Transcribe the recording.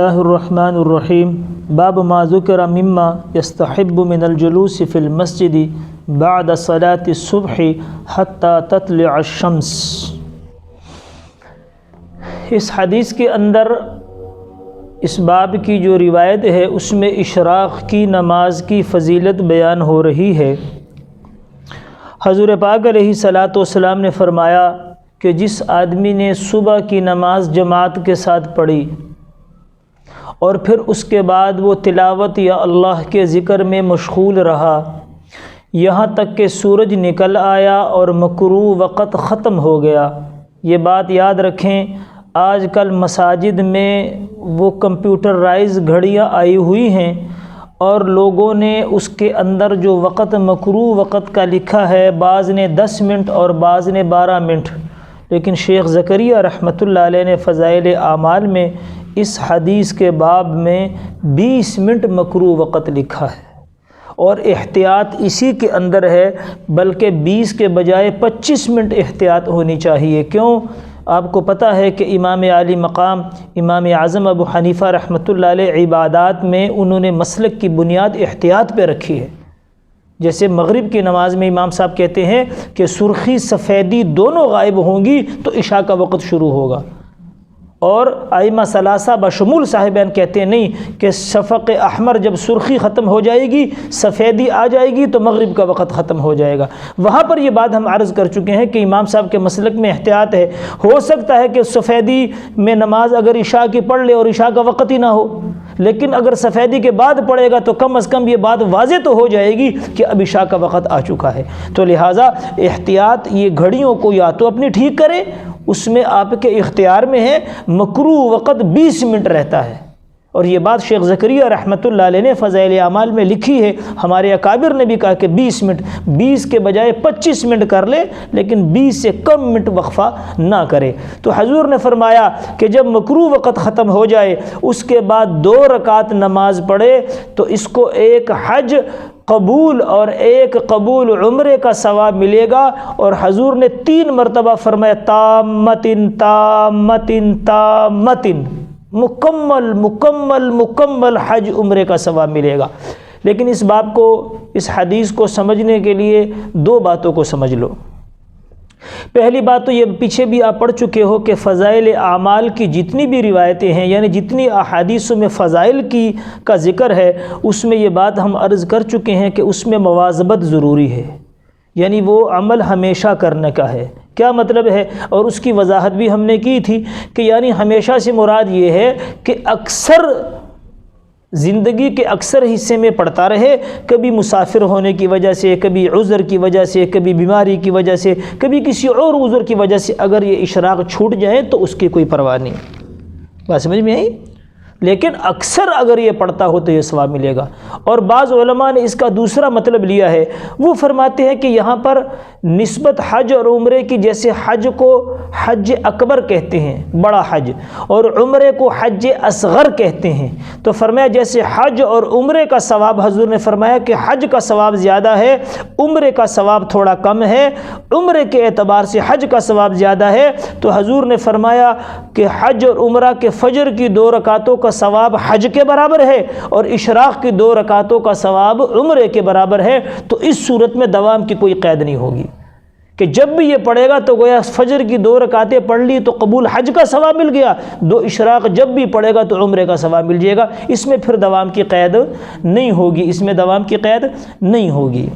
اللہ الرحمن الرحیم باب ما ذکر مما یستحب من الجلوس فی المسجد بعد صلاة الصبح حتی تطلع الشمس۔ اس حدیث کے اندر اس باب کی جو روایت ہے اس میں اشراق کی نماز کی فضیلت بیان ہو رہی ہے۔ حضور پاک علیہ الصلاۃ والسلام نے فرمایا کہ جس آدمی نے صبح کی نماز جماعت کے ساتھ پڑھی اور پھر اس کے بعد وہ تلاوت یا اللہ کے ذکر میں مشغول رہا یہاں تک کہ سورج نکل آیا اور مکروہ وقت ختم ہو گیا۔ یہ بات یاد رکھیں، آج کل مساجد میں وہ کمپیوٹرائز گھڑیاں آئی ہوئی ہیں اور لوگوں نے اس کے اندر جو وقت مکروہ وقت کا لکھا ہے، بعض نے 10 منٹ اور بعض نے 12 منٹ، لیکن شیخ زکریا رحمۃ اللہ علیہ نے فضائل اعمال میں اس حدیث کے باب میں 20 منٹ مکروہ وقت لکھا ہے، اور احتیاط اسی کے اندر ہے، بلکہ 20 کے بجائے 25 منٹ احتیاط ہونی چاہیے۔ کیوں؟ آپ کو پتہ ہے کہ امام عالی مقام امام اعظم ابو حنیفہ رحمۃ اللہ علیہ عبادات میں انہوں نے مسلک کی بنیاد احتیاط پہ رکھی ہے۔ جیسے مغرب کی نماز میں امام صاحب کہتے ہیں کہ سرخی سفیدی دونوں غائب ہوں گی تو عشاء کا وقت شروع ہوگا، اور ائمہ ثلاثہ بشمول صاحبین کہتے ہیں نہیں، کہ شفق احمر جب سرخی ختم ہو جائے گی، سفیدی آ جائے گی تو مغرب کا وقت ختم ہو جائے گا۔ وہاں پر یہ بات ہم عرض کر چکے ہیں کہ امام صاحب کے مسلک میں احتیاط ہے۔ ہو سکتا ہے کہ سفیدی میں نماز اگر عشاء کی پڑھ لے اور عشاء کا وقت ہی نہ ہو، لیکن اگر سفیدی کے بعد پڑھے گا تو کم از کم یہ بات واضح تو ہو جائے گی کہ اب عشاء کا وقت آ چکا ہے۔ تو لہٰذا احتیاط، یہ گھڑیوں کو یا تو اپنی ٹھیک کرے، اس میں آپ کے اختیار میں ہے، مکروہ وقت 20 منٹ رہتا ہے، اور یہ بات شیخ زکریا رحمۃ اللہ علیہ نے فضائل اعمال میں لکھی ہے۔ ہمارے اکابر نے بھی کہا کہ 20 منٹ، 20 کے بجائے 25 منٹ کر لے، لیکن 20 سے کم منٹ وقفہ نہ کرے۔ تو حضور نے فرمایا کہ جب مکروہ وقت ختم ہو جائے اس کے بعد 2 رکعت نماز پڑھے تو اس کو ایک حج قبول اور ایک قبول عمرے کا ثواب ملے گا، اور حضور نے 3 مرتبہ فرمایا تامتن تامتن تامتن، مکمل مکمل مکمل حج عمرے کا ثواب ملے گا۔ لیکن اس باب کو، اس حدیث کو سمجھنے کے لیے 2 باتوں کو سمجھ لو۔ پہلی بات تو یہ پیچھے بھی آپ پڑھ چکے ہو کہ فضائل اعمال کی جتنی بھی روایتیں ہیں، یعنی جتنی احادیثوں میں فضائل کا ذکر ہے، اس میں یہ بات ہم عرض کر چکے ہیں کہ اس میں مواظبت ضروری ہے، یعنی وہ عمل ہمیشہ کرنے کا ہے۔ کیا مطلب ہے؟ اور اس کی وضاحت بھی ہم نے کی تھی کہ یعنی ہمیشہ سے مراد یہ ہے کہ اکثر زندگی کے اکثر حصے میں پڑھتا رہے، کبھی مسافر ہونے کی وجہ سے، کبھی عذر کی وجہ سے، کبھی بیماری کی وجہ سے، کبھی کسی اور عذر کی وجہ سے اگر یہ اشراق چھوٹ جائیں تو اس کی کوئی پرواہ نہیں۔ بات سمجھ میں آئی؟ لیکن اکثر اگر یہ پڑھتا ہو تو یہ ثواب ملے گا۔ اور بعض علماء نے اس کا دوسرا مطلب لیا ہے، وہ فرماتے ہیں کہ یہاں پر نسبت حج اور عمرے کی، جیسے حج کو حج اکبر کہتے ہیں، بڑا حج، اور عمرے کو حج اصغر کہتے ہیں، تو فرمایا جیسے حج اور عمرے کا ثواب، حضور نے فرمایا کہ حج کا ثواب زیادہ ہے، عمرے کا ثواب تھوڑا کم ہے، عمرے کے اعتبار سے حج کا ثواب زیادہ ہے، تو حضور نے فرمایا کہ حج اور عمرہ کے فجر کی 2 رکعتوں کا ثواب حج کے برابر ہے، اور اشراق کی 2 رکعتوں کا ثواب عمرے کے برابر ہے۔ تو اس صورت میں دوام کی کوئی قید نہیں ہوگی کہ جب بھی یہ پڑھے گا تو گویا فجر کی 2 رکعتیں پڑھ لی تو قبول حج کا ثواب مل گیا، 2 اشراق جب بھی پڑھے گا تو عمرے کا ثواب مل جائے گا۔ اس میں پھر دوام کی قید نہیں ہوگی، اس میں دوام کی قید نہیں ہوگی۔